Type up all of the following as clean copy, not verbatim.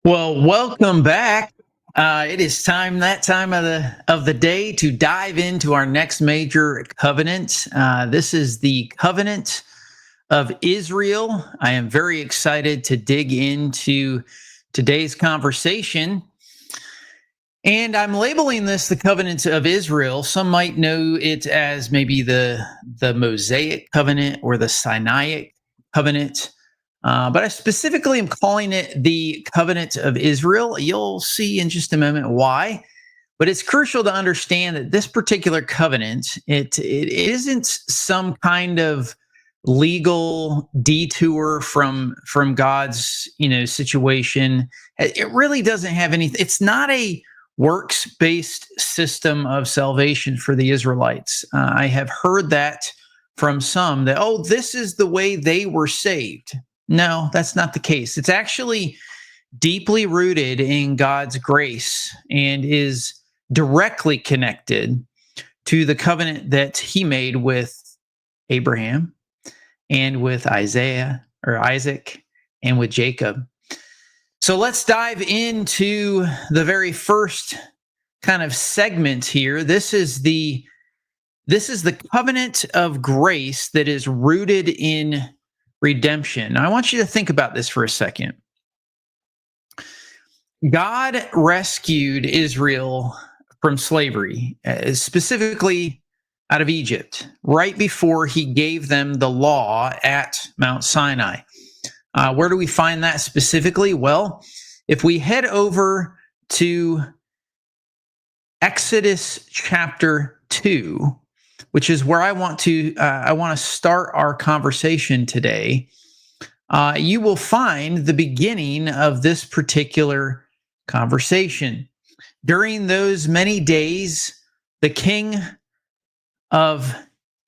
Well, welcome back. It is that time of the day to dive into our next major covenant. This is the covenant of Israel. I am very excited to dig into today's conversation. And I'm labeling this the covenant of Israel. Some might know it as maybe the Mosaic covenant or the Sinai covenant. But I specifically am calling it the covenant of Israel. You'll see in just a moment why. But it's crucial to understand that this particular covenant, it isn't some kind of legal detour from God's situation. It really doesn't have anything. It's not a works-based system of salvation for the Israelites. I have heard that from some that, oh, this is the way they were saved. No, that's not the case. It's actually deeply rooted in God's grace and is directly connected to the covenant that he made with Abraham and with Isaac and with Jacob. So let's dive into the very first kind of segment here. This is the covenant of grace that is rooted in redemption. Now, I want you to think about this for a second. God rescued Israel from slavery, specifically out of Egypt, right before he gave them the law at Mount Sinai. Where do we find that specifically? Well, if we head over to Exodus chapter 2, which is where I want to start our conversation today, you will find the beginning of this particular conversation. During those many days, the king of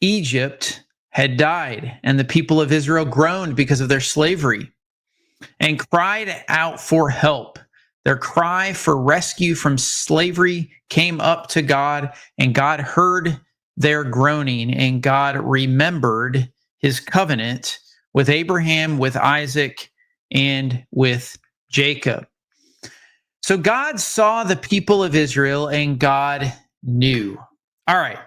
Egypt had died, and the people of Israel groaned because of their slavery and cried out for help. Their cry for rescue from slavery came up to God, and God heard their groaning, and God remembered his covenant with Abraham, with Isaac, and with Jacob. So God saw the people of Israel, and God knew. All right.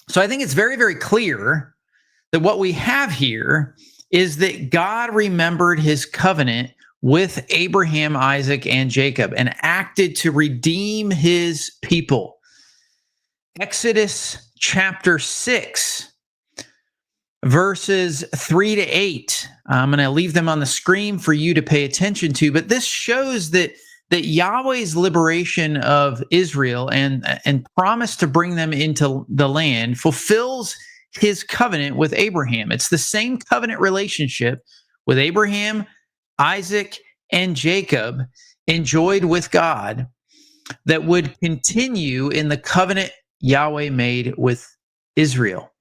So I think it's very, very clear that what we have here is that God remembered his covenant with Abraham, Isaac, and Jacob and acted to redeem his people. Exodus chapter 6, verses 3 to 8. I'm going to leave them on the screen for you to pay attention to, but this shows that Yahweh's liberation of Israel and promise to bring them into the land fulfills his covenant with Abraham. It's the same covenant relationship with Abraham, Isaac, and Jacob enjoyed with God that would continue in the covenant Yahweh made with Israel.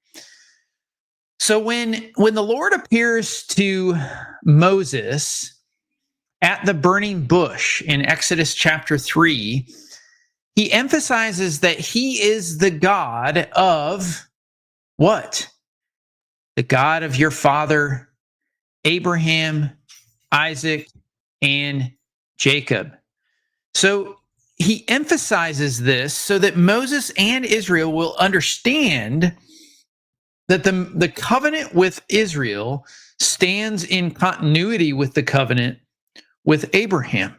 So when the Lord appears to Moses at the burning bush in Exodus chapter 3, he emphasizes that he is the God of what? The God of your father Abraham, Isaac, and Jacob. So he emphasizes this so that Moses and Israel will understand that the covenant with Israel stands in continuity with the covenant with Abraham.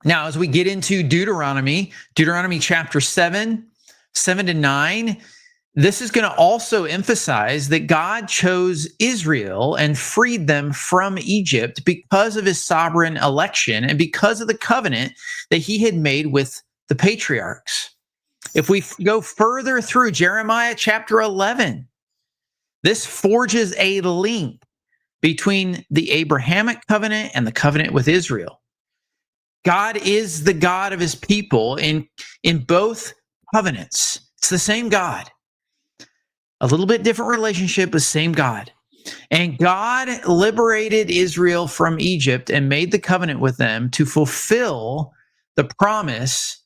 Now, as we get into Deuteronomy chapter 7 to 9, this is going to also emphasize that God chose Israel and freed them from Egypt because of his sovereign election and because of the covenant that he had made with the patriarchs. If we go further through Jeremiah chapter 11, this forges a link between the Abrahamic covenant and the covenant with Israel. God is the God of his people in both covenants. It's the same God. A little bit different relationship, but same God. And God liberated Israel from Egypt and made the covenant with them to fulfill the promise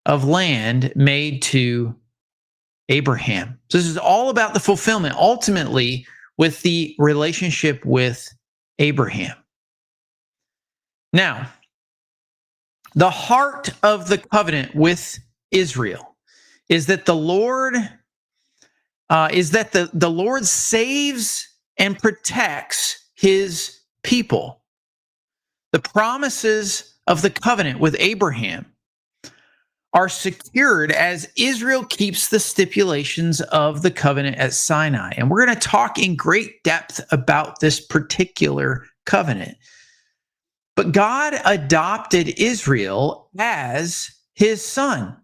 of land made to Abraham. So this is all about the fulfillment, ultimately, with the relationship with Abraham. Now, the heart of the covenant with Israel is that the Lord the Lord saves and protects his people. The promises of the covenant with Abraham are secured as Israel keeps the stipulations of the covenant at Sinai. And we're going to talk in great depth about this particular covenant. But God adopted Israel as his son.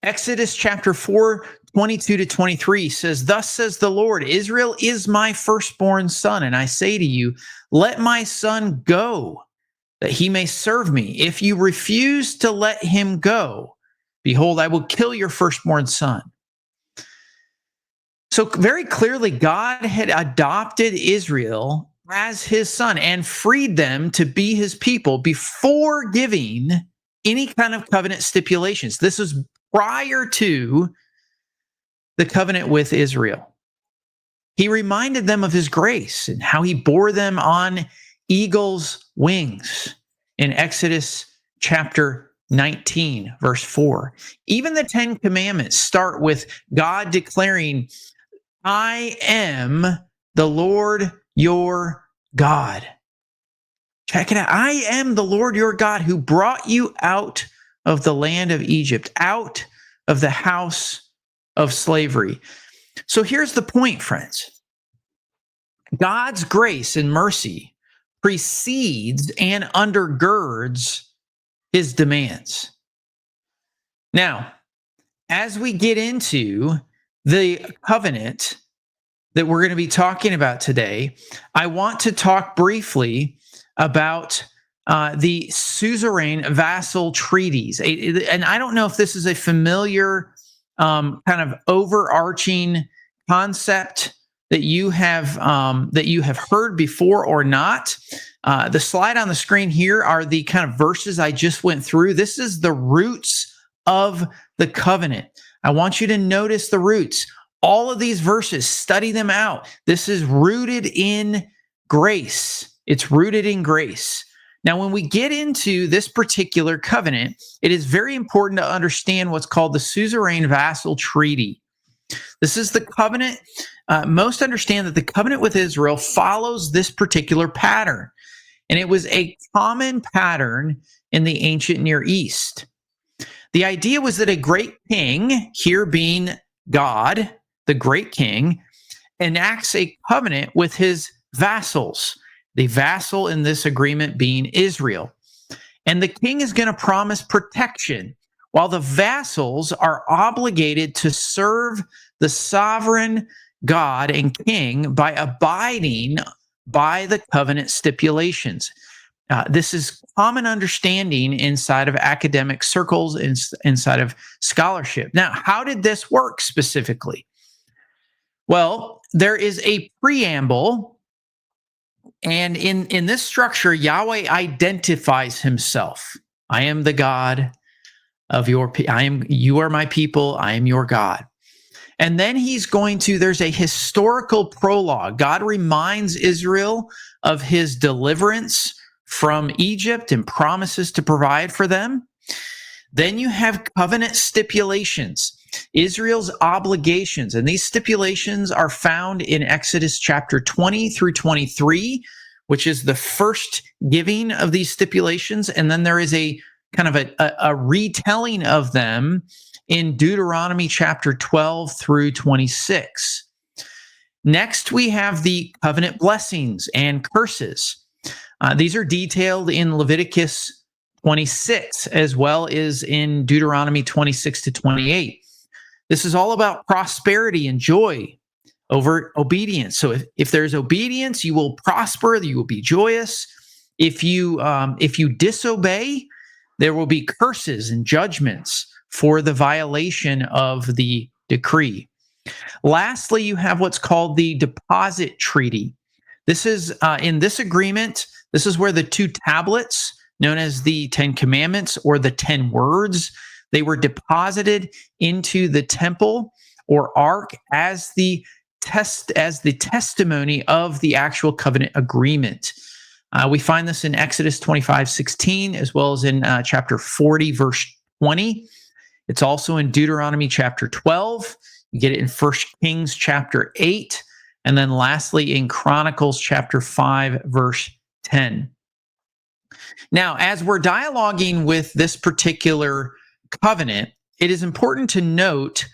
Exodus chapter 4, 22 to 23 says, "Thus says the Lord, Israel is my firstborn son, and I say to you, let my son go, that he may serve me. If you refuse to let him go, behold, I will kill your firstborn son." So very clearly, God had adopted Israel as his son and freed them to be his people before giving any kind of covenant stipulations. This was prior to the covenant with Israel. He reminded them of his grace and how he bore them on eagle's wings in Exodus chapter 19, verse 4. Even the 10 Commandments start with God declaring, "I am the Lord your God." Check it out. "I am the Lord your God who brought you out of the land of Egypt, out of the house of slavery." So here's the point, friends. God's grace and mercy precedes and undergirds his demands. Now, as we get into the covenant that we're going to be talking about today, I want to talk briefly about the Suzerain-vassal treaties. And I don't know if this is a familiar kind of overarching concept that you have heard before or not. The slide on the screen here are the kind of verses I just went through. This is the roots of the covenant. I want you to notice the roots. All of these verses, study them out. This is rooted in grace. It's rooted in grace. Now, when we get into this particular covenant, it is very important to understand what's called the Suzerain-vassal treaty. This is the covenant. Most understand that the covenant with Israel follows this particular pattern, and it was a common pattern in the ancient Near East. The idea was that a great king, here being God, the great king, enacts a covenant with his vassals, the vassal in this agreement being Israel. And the king is going to promise protection, while the vassals are obligated to serve the sovereign God and king by abiding by the covenant stipulations. This is common understanding inside of academic circles, inside of scholarship. Now, how did this work specifically? Well, there is a preamble, and in this structure, Yahweh identifies himself. "I am the God of you are my people, I am your God." And then there's a historical prologue. God reminds Israel of his deliverance from Egypt and promises to provide for them. Then you have covenant stipulations, Israel's obligations. And these stipulations are found in Exodus chapter 20 through 23, which is the first giving of these stipulations. And then there is a kind of a retelling of them in Deuteronomy chapter 12 through 26. Next, we have the covenant blessings and curses. These are detailed in Leviticus 26, as well as in Deuteronomy 26 to 28. This is all about prosperity and joy over obedience. So if there's obedience, you will prosper, you will be joyous. If you disobey, there will be curses and judgments for the violation of the decree. Lastly, you have what's called the deposit treaty. This is in this agreement, this is where the two tablets, known as the 10 Commandments or the 10 Words, they were deposited into the temple or ark as the testimony of the actual covenant agreement. We find this in Exodus 25:16, as well as in chapter 40, verse 20. It's also in Deuteronomy chapter 12. You get it in 1 Kings chapter 8. And then lastly, in Chronicles chapter 5, verse 10. Now, as we're dialoguing with this particular covenant, it is important to note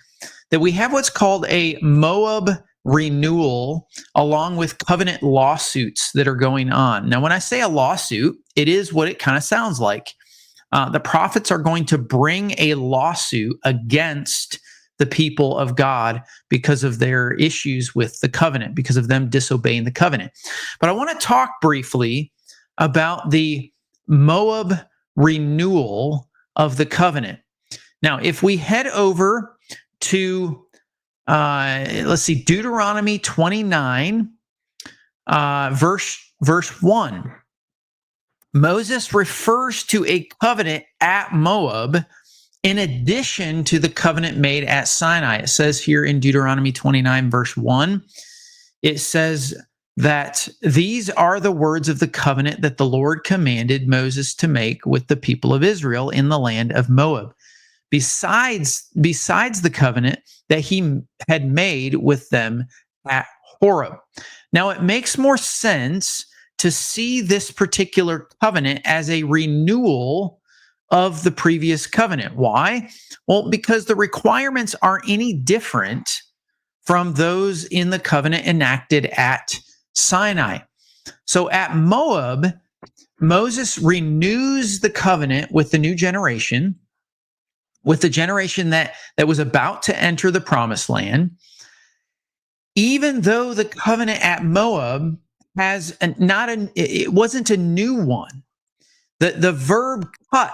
that we have what's called a Moab renewal along with covenant lawsuits that are going on. Now, when I say a lawsuit, it is what it kind of sounds like. The prophets are going to bring a lawsuit against the people of God because of their issues with the covenant, because of them disobeying the covenant. But I want to talk briefly about the Moab renewal of the covenant. Now, if we head over to, let's see, Deuteronomy 29, verse 1, Moses refers to a covenant at Moab in addition to the covenant made at Sinai. It says here in Deuteronomy 29, verse 1, it says that these are the words of the covenant that the Lord commanded Moses to make with the people of Israel in the land of Moab, besides the covenant that he had made with them at Horeb. Now, it makes more sense to see this particular covenant as a renewal of the previous covenant. Why? Well, because the requirements aren't any different from those in the covenant enacted at Sinai. So at Moab, Moses renews the covenant with the new generation, with the generation that was about to enter the promised land, even though the covenant at Moab it wasn't a new one. The verb cut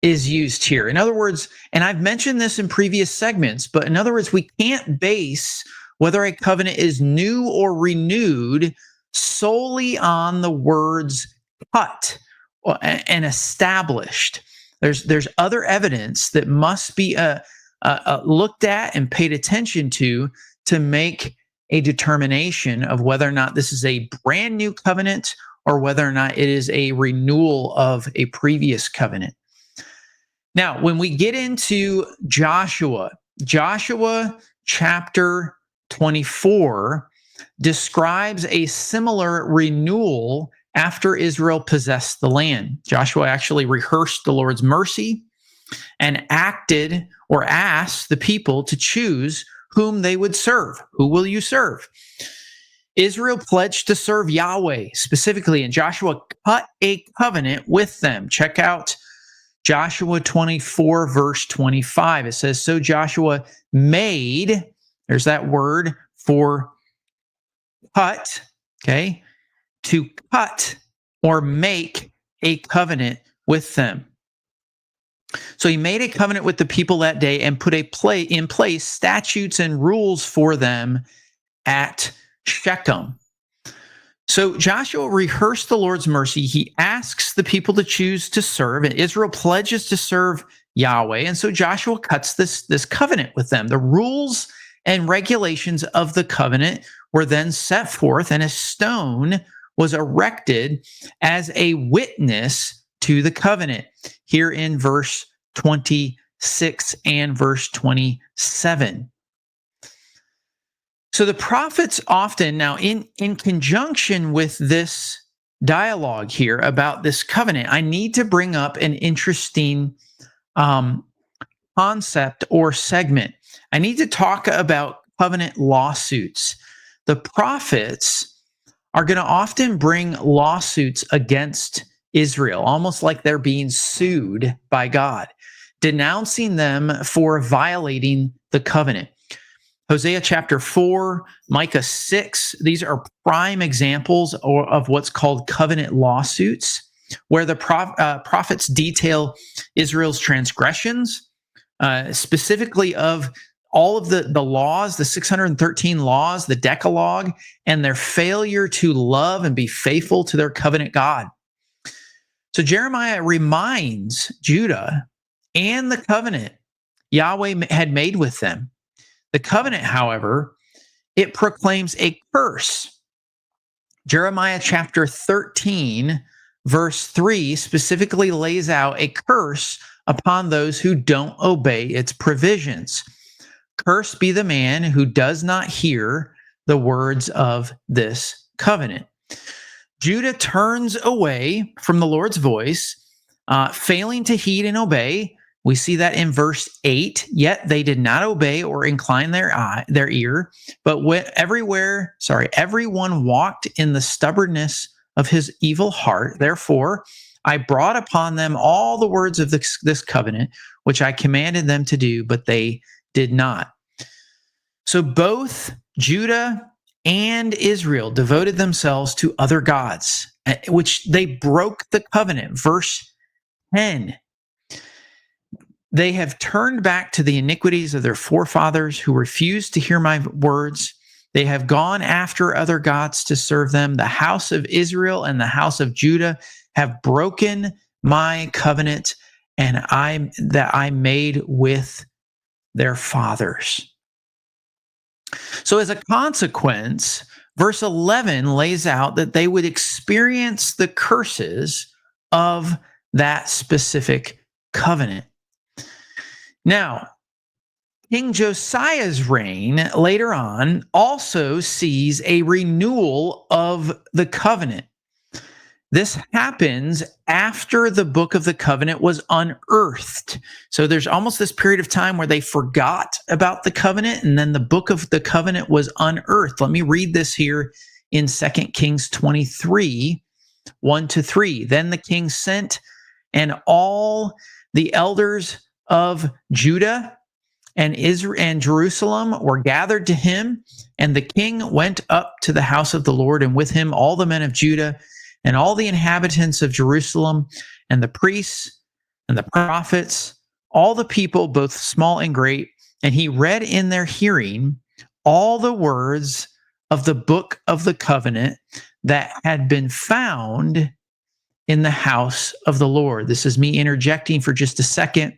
is used here. In other words, and I've mentioned this in previous segments, but in other words, we can't base whether a covenant is new or renewed solely on the words cut and established. There's other evidence that must be looked at and paid attention to make a determination of whether or not this is a brand new covenant or whether or not it is a renewal of a previous covenant. Now, when we get into Joshua chapter 24 describes a similar renewal after Israel possessed the land. Joshua actually rehearsed the Lord's mercy and acted or asked the people to choose whom they would serve. Who will you serve? Israel pledged to serve Yahweh specifically, and Joshua cut a covenant with them. Check out Joshua 24, verse 25. It says, so Joshua made, there's that word for cut, okay, to cut or make a covenant with them. So he made a covenant with the people that day and put in place statutes and rules for them at Shechem. So Joshua rehearsed the Lord's mercy. He asks the people to choose to serve, and Israel pledges to serve Yahweh. And so Joshua cuts this covenant with them. The rules and regulations of the covenant were then set forth, and a stone was erected as a witness to the covenant, here in verse 26 and verse 27. So the prophets often, now in conjunction with this dialogue here about this covenant, I need to bring up an interesting concept or segment. I need to talk about covenant lawsuits. The prophets are going to often bring lawsuits against Israel, almost like they're being sued by God, denouncing them for violating the covenant. Hosea chapter 4, Micah 6, these are prime examples of what's called covenant lawsuits, where the prophets detail Israel's transgressions, specifically of all of the laws, the 613 laws, the Decalogue, and their failure to love and be faithful to their covenant God. So Jeremiah reminds Judah and the covenant Yahweh had made with them. The covenant, however, it proclaims a curse Jeremiah chapter 13, verse 3 specifically lays out a curse upon those who don't obey its provisions. Cursed be the man who does not hear the words of this covenant. Judah turns away from the Lord's voice, failing to heed and obey. We see that in verse 8. Yet they did not obey or incline their ear, but everyone walked in the stubbornness of his evil heart. Therefore, I brought upon them all the words of this covenant, which I commanded them to do, but they did not. So both Judah and Israel devoted themselves to other gods, which they broke the covenant. Verse 10. They have turned back to the iniquities of their forefathers who refused to hear my words. They have gone after other gods to serve them. The house of Israel and the house of Judah have broken my covenant that I made with their fathers. So as a consequence, verse 11 lays out that they would experience the curses of that specific covenant. Now, King Josiah's reign later on also sees a renewal of the covenant. This happens after the book of the covenant was unearthed. So there's almost this period of time where they forgot about the covenant, and then the book of the covenant was unearthed. Let me read this here in 2 Kings 23, 1-3. Then the king sent, and all the elders of Judah and Israel and Jerusalem were gathered to him, and the king went up to the house of the Lord, and with him all the men of Judah and all the inhabitants of Jerusalem, and the priests and the prophets, all the people, both small and great. And he read in their hearing all the words of the book of the covenant that had been found in the house of the Lord. This is me interjecting for just a second.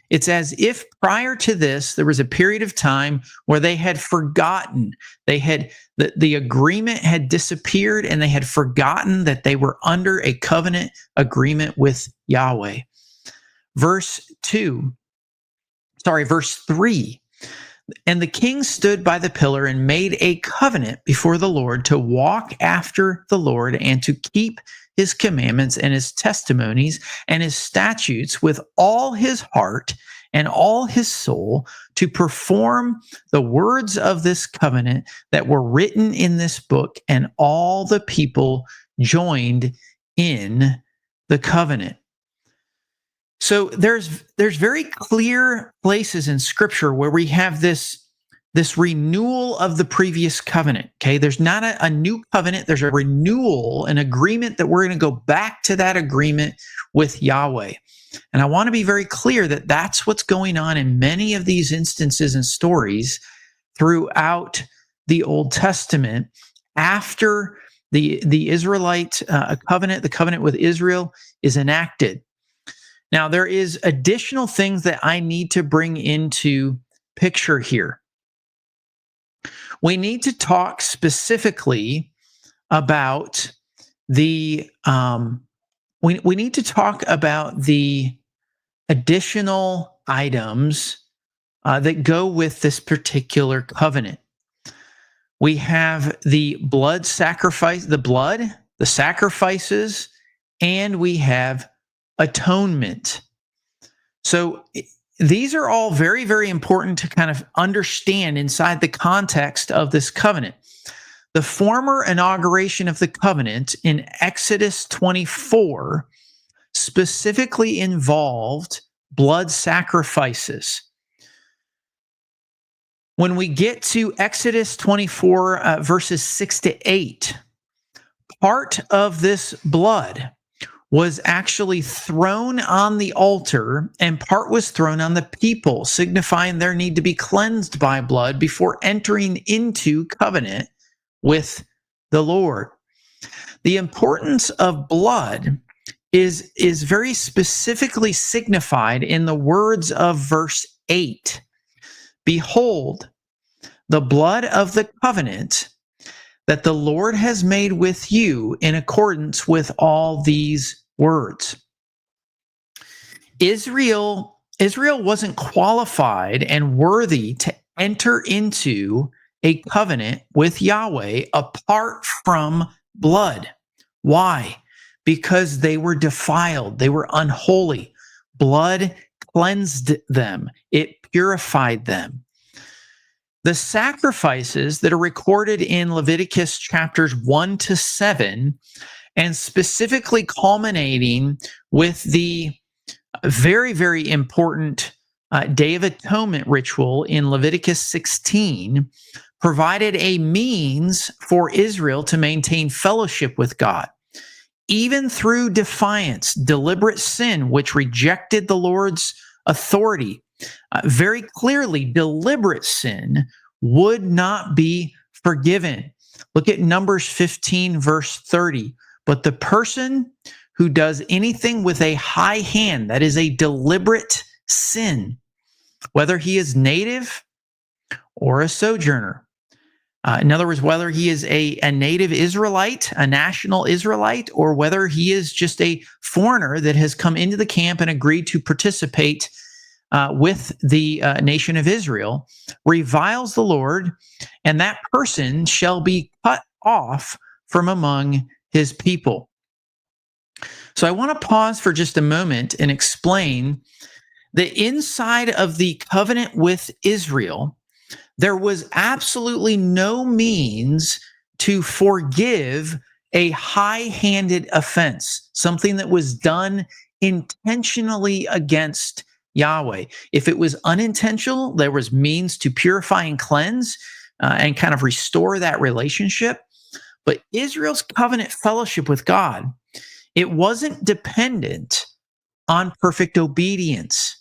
It's as if prior to this, there was a period of time where they had forgotten. The agreement had disappeared, and they had forgotten that they were under a covenant agreement with Yahweh. Verse 3. And the king stood by the pillar and made a covenant before the Lord to walk after the Lord and to keep his commandments and his testimonies and his statutes with all his heart and all his soul, to perform the words of this covenant that were written in this book. And all the people joined in the covenant. So there's very clear places in Scripture where we have this renewal of the previous covenant. Okay, there's not a new covenant. There's a renewal, an agreement that we're going to go back to that agreement with Yahweh. And I want to be very clear that that's what's going on in many of these instances and stories throughout the Old Testament. After the Israelite covenant, the covenant with Israel, is enacted. Now, there is additional things that I need to bring into picture here. We need to talk specifically about the we need to talk about the additional items that go with this particular covenant. We have the blood sacrifice, the sacrifices, and we have atonement. So these are all very, very important to kind of understand inside the context of this covenant. The former inauguration of the covenant in Exodus 24 specifically involved blood sacrifices. When we get to Exodus 24, verses 6-8, part of this blood was actually thrown on the altar, and part was thrown on the people, signifying their need to be cleansed by blood before entering into covenant with the Lord. The importance of blood is very specifically signified in the words of verse 8. Behold, the blood of the covenant that the Lord has made with you in accordance with all these words. Israel wasn't qualified and worthy to enter into a covenant with Yahweh apart from blood. Why? Because they were defiled, they were unholy. Blood cleansed them, it purified them. The sacrifices that are recorded in Leviticus chapters 1 to 7, and specifically culminating with the very, very important Day of Atonement ritual in Leviticus 16, provided a means for Israel to maintain fellowship with God. Even through defiance, deliberate sin, which rejected the Lord's authority, very clearly, deliberate sin would not be forgiven. Look at Numbers 15, verse 30. But the person who does anything with a high hand, that is a deliberate sin, whether he is native or a sojourner. In other words, whether he is a native Israelite, a national Israelite, or whether he is just a foreigner that has come into the camp and agreed to participate with the nation of Israel, reviles the Lord, and that person shall be cut off from among his people. So I want to pause for just a moment and explain that inside of the covenant with Israel, there was absolutely no means to forgive a high-handed offense, something that was done intentionally against Yahweh. If it was unintentional, there was means to purify and cleanse and kind of restore that relationship. But Israel's covenant fellowship with God, it wasn't dependent on perfect obedience,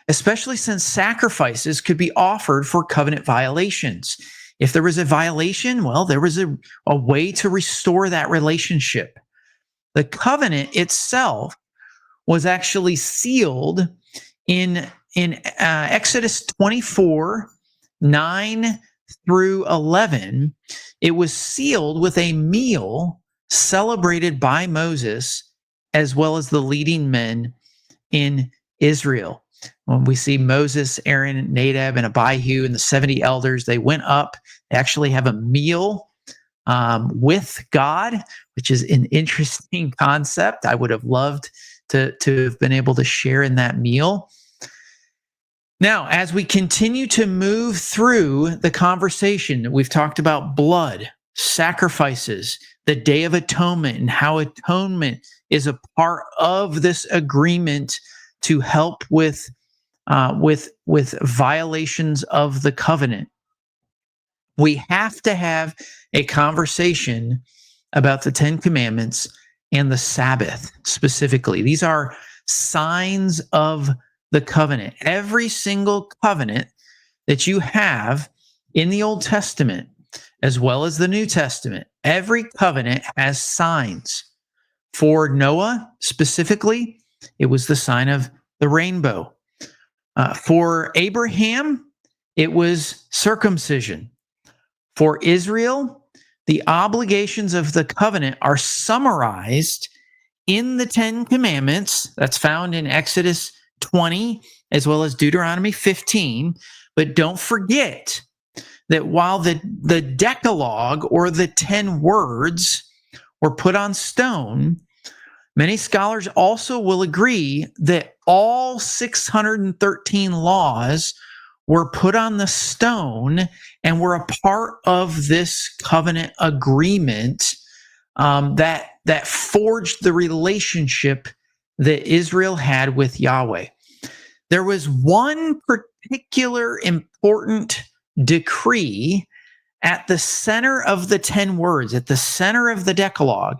especially since sacrifices could be offered for covenant violations. If there was a violation, well, there was a way to restore that relationship. The covenant itself was actually sealed in Exodus 24, 9 through 11. It was sealed with a meal celebrated by Moses as well as the leading men in Israel. When we see Moses, Aaron, Nadab, and Abihu and the 70 elders, they went up. They actually have a meal with God, which is an interesting concept. I would have loved to have been able to share in that meal. Now, as we continue to move through the conversation, we've talked about blood, sacrifices, the Day of Atonement, and how atonement is a part of this agreement to help with violations of the covenant. We have to have a conversation about the Ten Commandments and the Sabbath specifically. These are signs of the covenant. Every single covenant that you have in the Old Testament, as well as the New Testament, every covenant has signs. For Noah specifically, it was the sign of the rainbow. For Abraham, it was circumcision. For Israel, the obligations of the covenant are summarized in the Ten Commandments. That's found in Exodus 20, as well as Deuteronomy 15. But don't forget that while the Decalogue, or the 10 words, were put on stone, many scholars also will agree that all 613 laws were put on the stone and were a part of this covenant agreement that forged the relationship that Israel had with Yahweh. There was one particular important decree at the center of the 10 words, at the center of the Decalogue,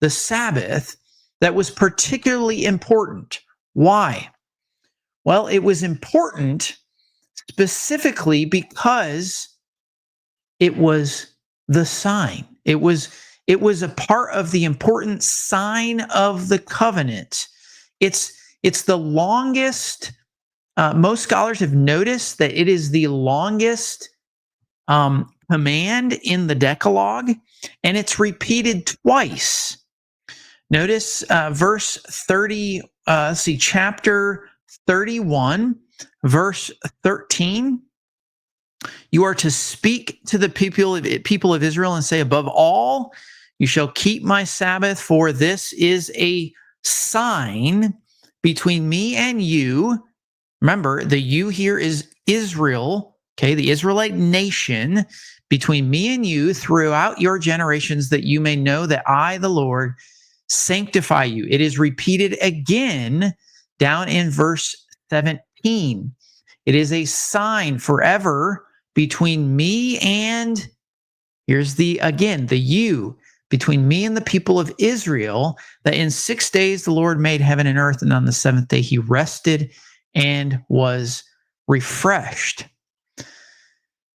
the Sabbath, that was particularly important. Why? Well, it was important specifically because it was the sign. It was a part of the important sign of the covenant. It's the longest. Most scholars have noticed that it is the longest command in the Decalogue, and it's repeated twice. Notice verse 30, chapter 31, verse 13. You are to speak to the people of Israel and say, above all, you shall keep my Sabbath, for this is a sign between me and you. Remember, the you here is Israel, okay, the Israelite nation, between me and you throughout your generations, that you may know that I, the Lord, sanctify you. It is repeated again down in verse 17. It is a sign forever between me and, here's the you, between me and the people of Israel, that in 6 days the Lord made heaven and earth, and on the seventh day he rested and was refreshed.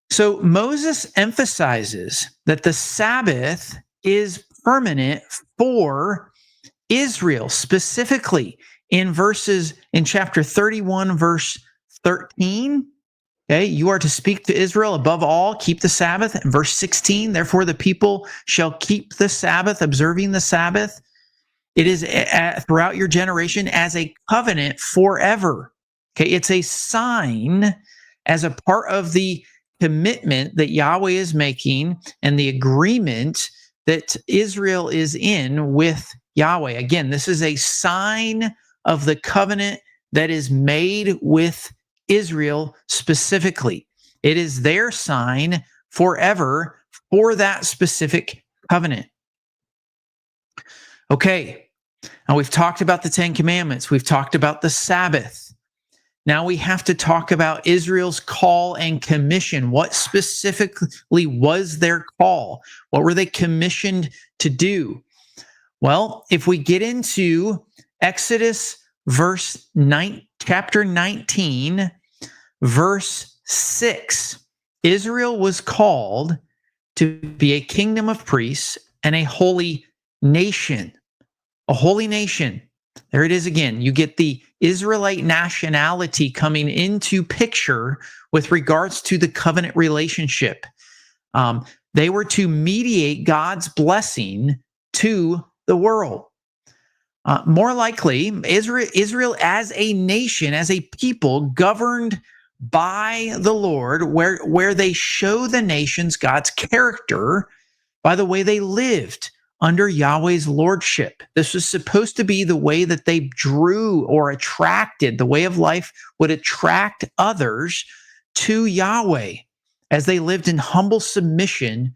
So Moses emphasizes that the Sabbath is permanent for Israel, specifically in chapter 31, verse 13. Okay, you are to speak to Israel, above all, keep the Sabbath. In verse 16, therefore the people shall keep the Sabbath, observing the Sabbath. It is throughout your generation as a covenant forever. Okay, it's a sign as a part of the commitment that Yahweh is making and the agreement that Israel is in with Yahweh. Again, this is a sign of the covenant that is made with Israel specifically. It is their sign forever for that specific covenant. Okay, now we've talked about the Ten Commandments. We've talked about the Sabbath. Now we have to talk about Israel's call and commission. What specifically was their call? What were they commissioned to do? Well, if we get into Exodus chapter 19, verse 6, Israel was called to be a kingdom of priests and a holy nation. A holy nation. There it is again. You get the Israelite nationality coming into picture with regards to the covenant relationship. They were to mediate God's blessing to the world. More likely, Israel as a nation, as a people governed by the Lord, where they show the nations God's character by the way they lived under Yahweh's lordship. This was supposed to be the way that they drew or attracted, the way of life would attract others to Yahweh as they lived in humble submission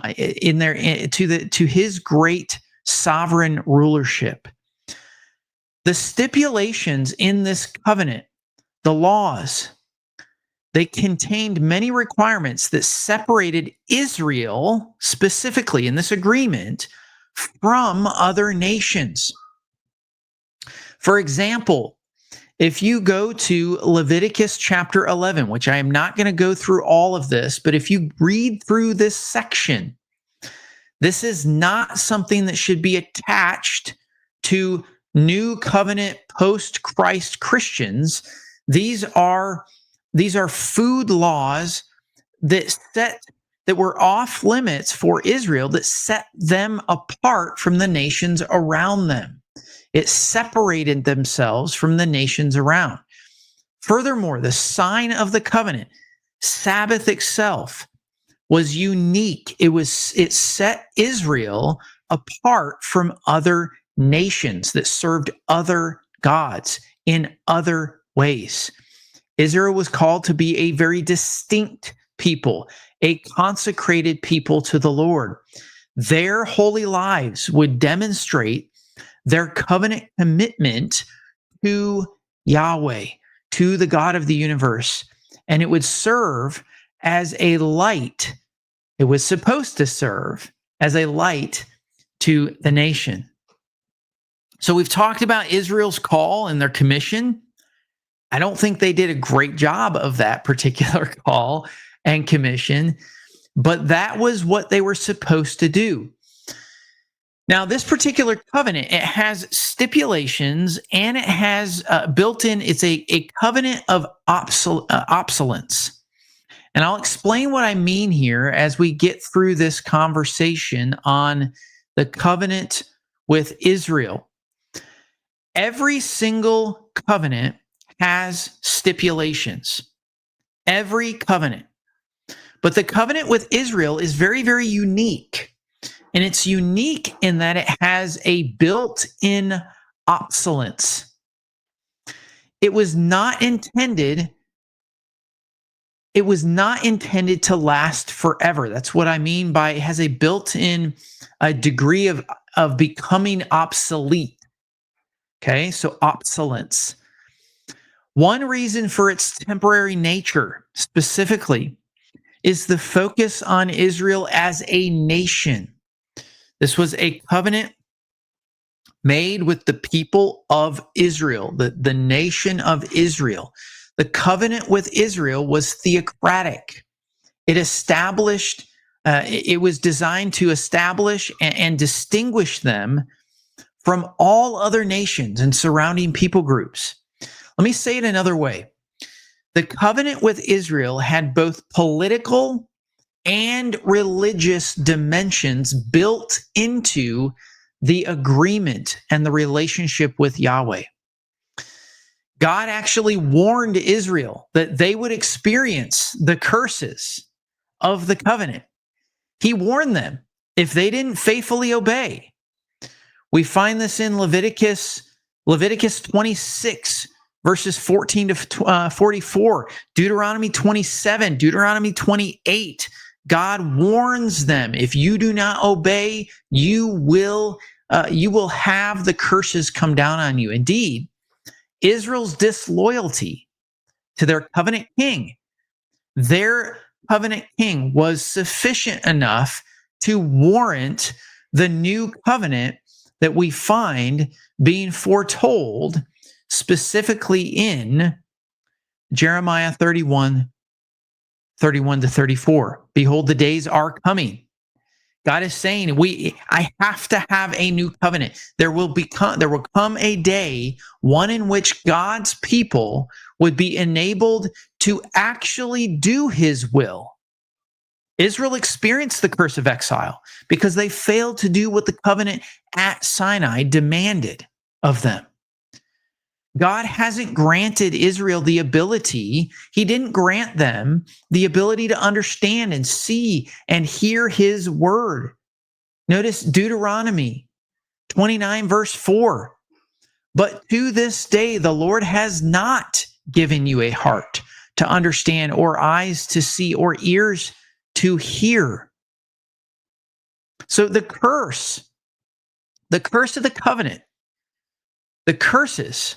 to his great sovereign rulership. The stipulations in this covenant, the laws, they contained many requirements that separated Israel, specifically in this agreement, from other nations. For example, if you go to Leviticus chapter 11, which I am not going to go through all of this, but if you read through this section, this is not something that should be attached to new covenant post-Christ Christians. These are food laws that were off limits for Israel, that set them apart from the nations around them. It separated themselves from the nations around. Furthermore, the sign of the covenant, Sabbath itself, was unique. It set Israel apart from other nations that served other gods in other ways. Israel was called to be a very distinct people, a consecrated people to the Lord. Their holy lives would demonstrate their covenant commitment to Yahweh, to the God of the universe, and it would serve as a light. It was supposed to serve as a light to the nation. So we've talked about Israel's call and their commission. I don't think they did a great job of that particular call and commission, but that was what they were supposed to do. Now, this particular covenant, it has stipulations and it has built in, it's a covenant of obsolescence. And I'll explain what I mean here as we get through this conversation on the covenant with Israel. Every single covenant has stipulations. Every covenant. But the covenant with Israel is very, very unique. And it's unique in that it has a built-in obsolescence. It was not intended to last forever. That's what I mean by it has a built-in degree of becoming obsolete. Okay, so obsolescence. One reason for its temporary nature specifically is the focus on Israel as a nation. This was a covenant made with the people of Israel, the nation of Israel. The covenant with Israel was theocratic. It established, it was designed to establish and distinguish them from all other nations and surrounding people groups. Let me say it another way. The covenant with Israel had both political and religious dimensions built into the agreement and the relationship with Yahweh. God actually warned Israel that they would experience the curses of the covenant. He warned them if they didn't faithfully obey. We find this in Leviticus 26, verses 14 to 44, Deuteronomy 27, Deuteronomy 28. God warns them, if you do not obey, you will have the curses come down on you. Indeed, Israel's disloyalty to their covenant king, was sufficient enough to warrant the new covenant that we find being foretold specifically in Jeremiah 31 to 34. Behold, the days are coming. God is saying, I have to have a new covenant. There will come a day, one in which God's people would be enabled to actually do his will. Israel experienced the curse of exile because they failed to do what the covenant at Sinai demanded of them. God hasn't granted Israel the ability, he didn't grant them the ability to understand and see and hear his word. Notice Deuteronomy 29, verse 4. But to this day, the Lord has not given you a heart to understand, or eyes to see, or ears to hear. So the curse of the covenant, the curses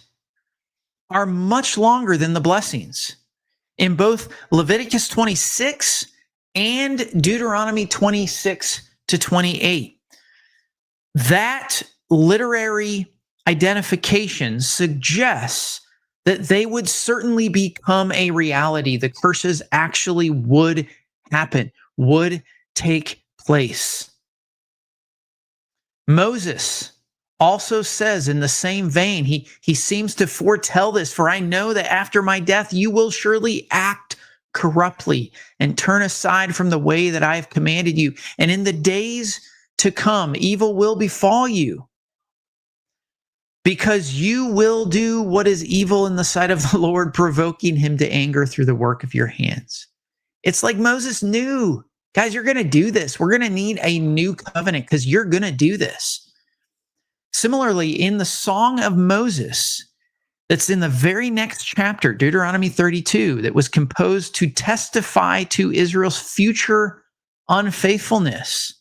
are much longer than the blessings. In both Leviticus 26 and Deuteronomy 26 to 28, that literary identification suggests that they would certainly become a reality. The curses actually would happen, would take place. Moses also says in the same vein, he seems to foretell this, for I know that after my death, you will surely act corruptly and turn aside from the way that I have commanded you. And in the days to come, evil will befall you, because you will do what is evil in the sight of the Lord, provoking him to anger through the work of your hands. It's like Moses knew, guys, you're going to do this. We're going to need a new covenant because you're going to do this. Similarly, in the Song of Moses, that's in the very next chapter, Deuteronomy 32, that was composed to testify to Israel's future unfaithfulness.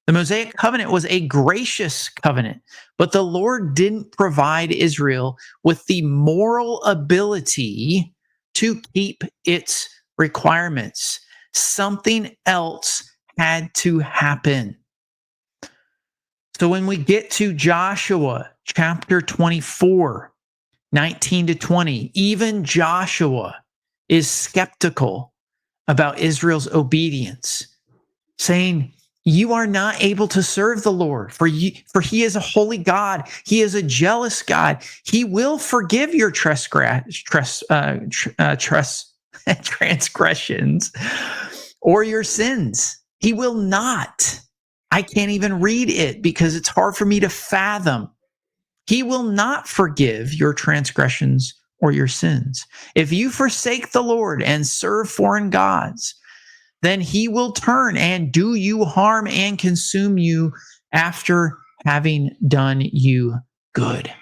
The Mosaic covenant was a gracious covenant, but the Lord didn't provide Israel with the moral ability to keep its requirements. Something else had to happen. So when we get to Joshua chapter 24, 19 to 20, even Joshua is skeptical about Israel's obedience, saying, you are not able to serve the Lord, for he is a holy God. He is a jealous God. He will forgive your transgressions or your sins. He will not. I can't even read it because it's hard for me to fathom. He will not forgive your transgressions or your sins. If you forsake the Lord and serve foreign gods, then he will turn and do you harm and consume you after having done you good.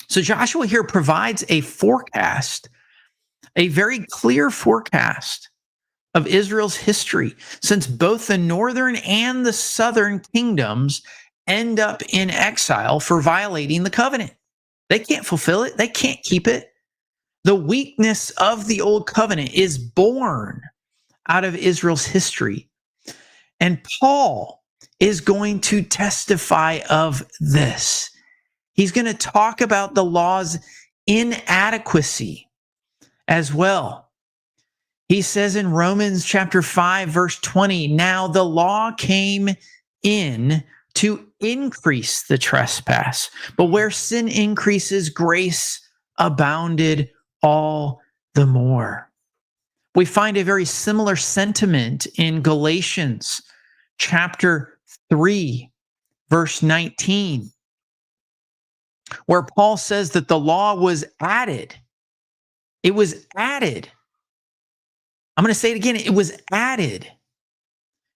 So Joshua here provides a forecast, a very clear forecast of Israel's history, since both the northern and the southern kingdoms end up in exile for violating the covenant. They can't fulfill it. They can't keep it. The weakness of the old covenant is born out of Israel's history. And Paul is going to testify of this. He's going to talk about the law's inadequacy as well. He says in Romans chapter 5, verse 20, now the law came in to increase the trespass, but where sin increases, grace abounded all the more. We find a very similar sentiment in Galatians chapter 3, verse 19, where Paul says that the law was added. It was added. I'm going to say it again. It was added,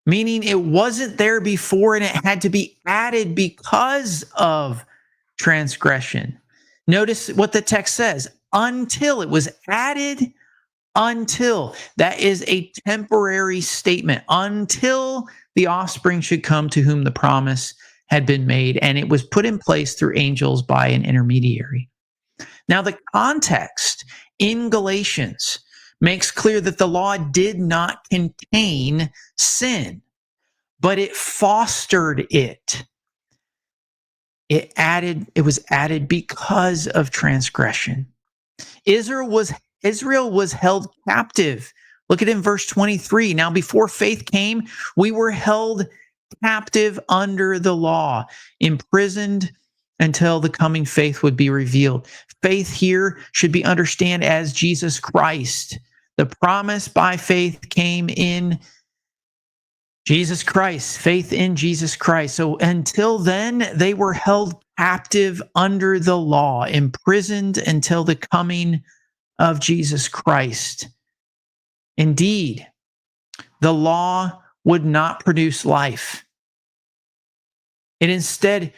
meaning it wasn't there before and it had to be added because of transgression. Notice what the text says. Until it was added, until. That is a temporary statement. Until the offspring should come to whom the promise had been made, and it was put in place through angels by an intermediary. Now, the context in Galatians makes clear that the law did not contain sin, but it fostered it. It was added because of transgression. Israel was held captive. Look at it in verse 23. Now, before faith came, we were held captive under the law, imprisoned until the coming faith would be revealed. Faith here should be understood as Jesus Christ. The promise by faith came in Jesus Christ, faith in Jesus Christ. So until then, they were held captive under the law, imprisoned until the coming of Jesus Christ. Indeed, the law would not produce life. It instead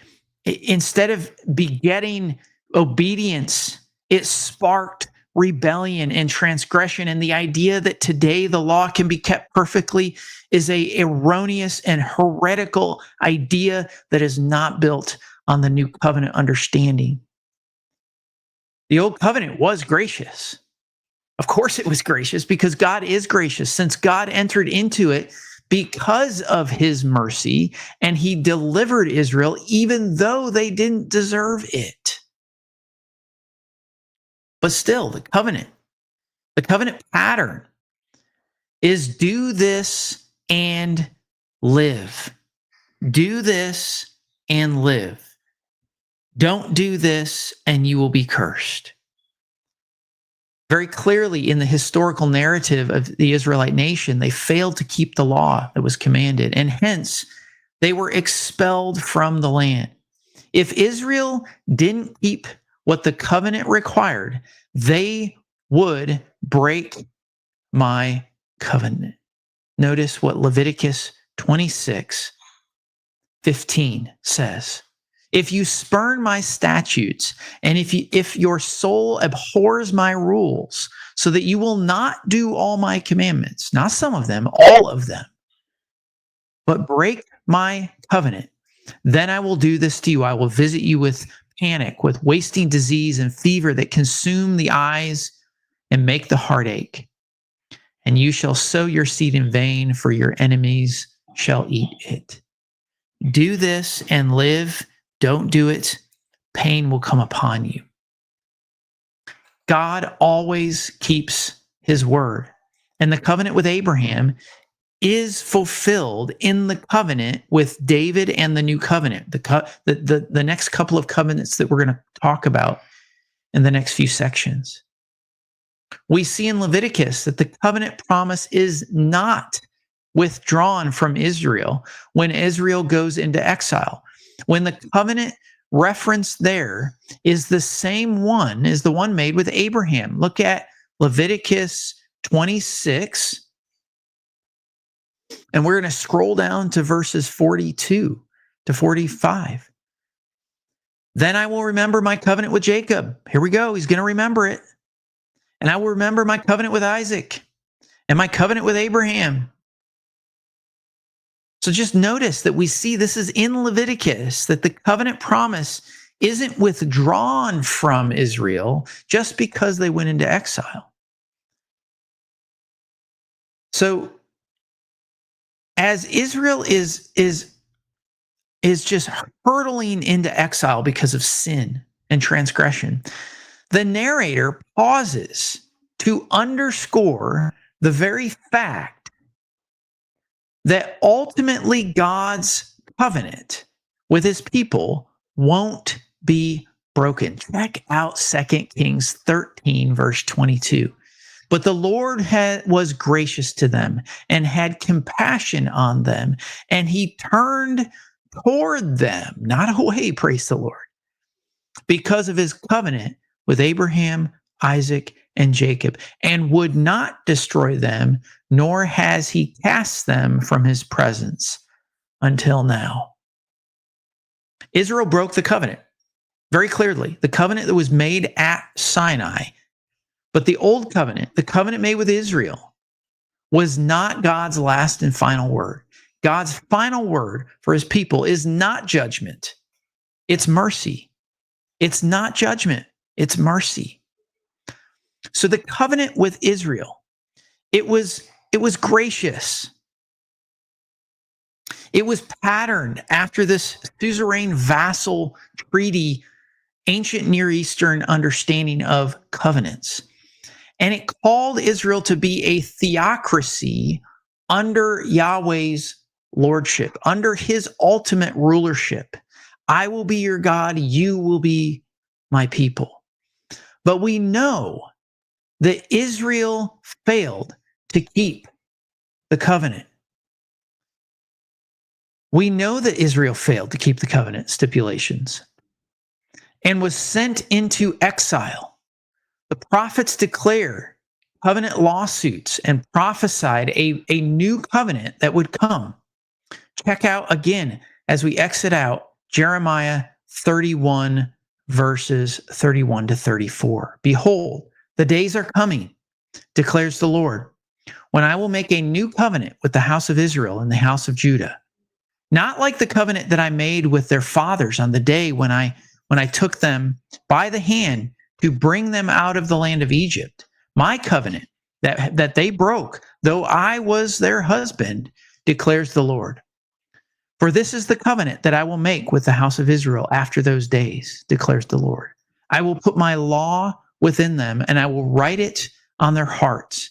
of begetting obedience, it sparked rebellion and transgression. And the idea that today the law can be kept perfectly is an erroneous and heretical idea that is not built on the new covenant understanding. The old covenant was gracious. Of course it was gracious because God is gracious, since God entered into it because of his mercy, and he delivered Israel even though they didn't deserve it. But still, the covenant pattern is do this and live. Do this and live. Don't do this and you will be cursed. Very clearly in the historical narrative of the Israelite nation, they failed to keep the law that was commanded, and hence they were expelled from the land. If Israel didn't keep what the covenant required, they would break my covenant. Notice what Leviticus 26:15 says. If you spurn my statutes, and if your soul abhors my rules, so that you will not do all my commandments, not some of them, all of them, but break my covenant, then I will do this to you. I will visit you with panic, with wasting disease and fever that consume the eyes and make the heart ache. And you shall sow your seed in vain, for your enemies shall eat it. Do this and live. Don't do it. Pain will come upon you. God always keeps his word. And the covenant with Abraham is fulfilled in the covenant with David and the new covenant, the next couple of covenants that we're going to talk about in the next few sections. We see in Leviticus that the covenant promise is not withdrawn from Israel when Israel goes into exile. When the covenant reference there is the same one as the one made with Abraham. Look at Leviticus 26, and we're going to scroll down to verses 42 to 45. Then I will remember my covenant with Jacob. Here we go. He's going to remember it. And I will remember my covenant with Isaac and my covenant with Abraham. So just notice that we see this is in Leviticus, that the covenant promise isn't withdrawn from Israel just because they went into exile. So as Israel is just hurtling into exile because of sin and transgression, the narrator pauses to underscore the very fact that ultimately God's covenant with his people won't be broken. Check out 2 Kings 13, verse 22. But the Lord was gracious to them and had compassion on them, and he turned toward them, not away, praise the Lord, because of his covenant with Abraham, Isaac, and Jacob, and would not destroy them, nor has he cast them from his presence until now. Israel broke the covenant very clearly, the covenant that was made at Sinai. But the old covenant, the covenant made with Israel, was not God's last and final word. God's final word for his people is not judgment, it's mercy. It's not judgment, it's mercy. So the covenant with Israel, it was gracious. It was patterned after this Suzerain-vassal treaty, ancient Near Eastern understanding of covenants. And it called Israel to be a theocracy under Yahweh's lordship, under his ultimate rulership. I will be your God, you will be my people. But we know that Israel failed to keep the covenant. We know that Israel failed to keep the covenant stipulations and was sent into exile. The prophets declare covenant lawsuits and prophesied a new covenant that would come. Check out again as we exit out Jeremiah 31, verses 31 to 34. Behold, the days are coming, declares the Lord, when I will make a new covenant with the house of Israel and the house of Judah. Not like the covenant that I made with their fathers on the day when I took them by the hand to bring them out of the land of Egypt. My covenant that they broke, though I was their husband, declares the Lord. For this is the covenant that I will make with the house of Israel after those days, declares the Lord. I will put my law within them, and I will write it on their hearts.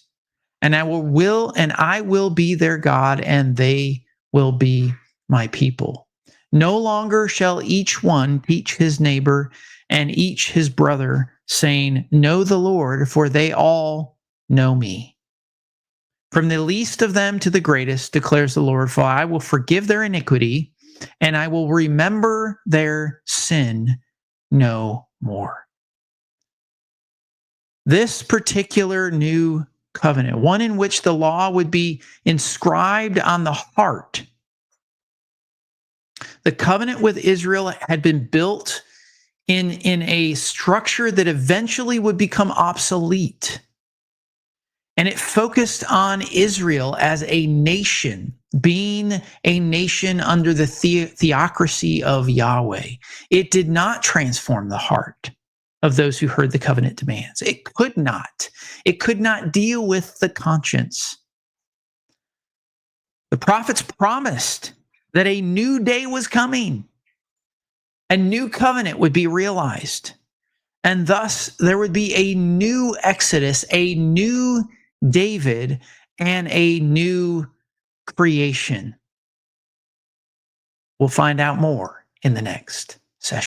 And I will be their God, and they will be my people. No longer shall each one teach his neighbor and each his brother, saying, know the Lord, for they all know me. From the least of them to the greatest, declares the Lord, for I will forgive their iniquity, and I will remember their sin no more. This particular new covenant, one in which the law would be inscribed on the heart. The covenant with Israel had been built in a structure that eventually would become obsolete. And it focused on Israel as a nation, being a nation under the theocracy of Yahweh. It did not transform the heart of those who heard the covenant demands. It could not. It could not deal with the conscience. The prophets promised that a new day was coming. A new covenant would be realized. And thus there would be a new Exodus, a new David, and a new creation. We'll find out more in the next session.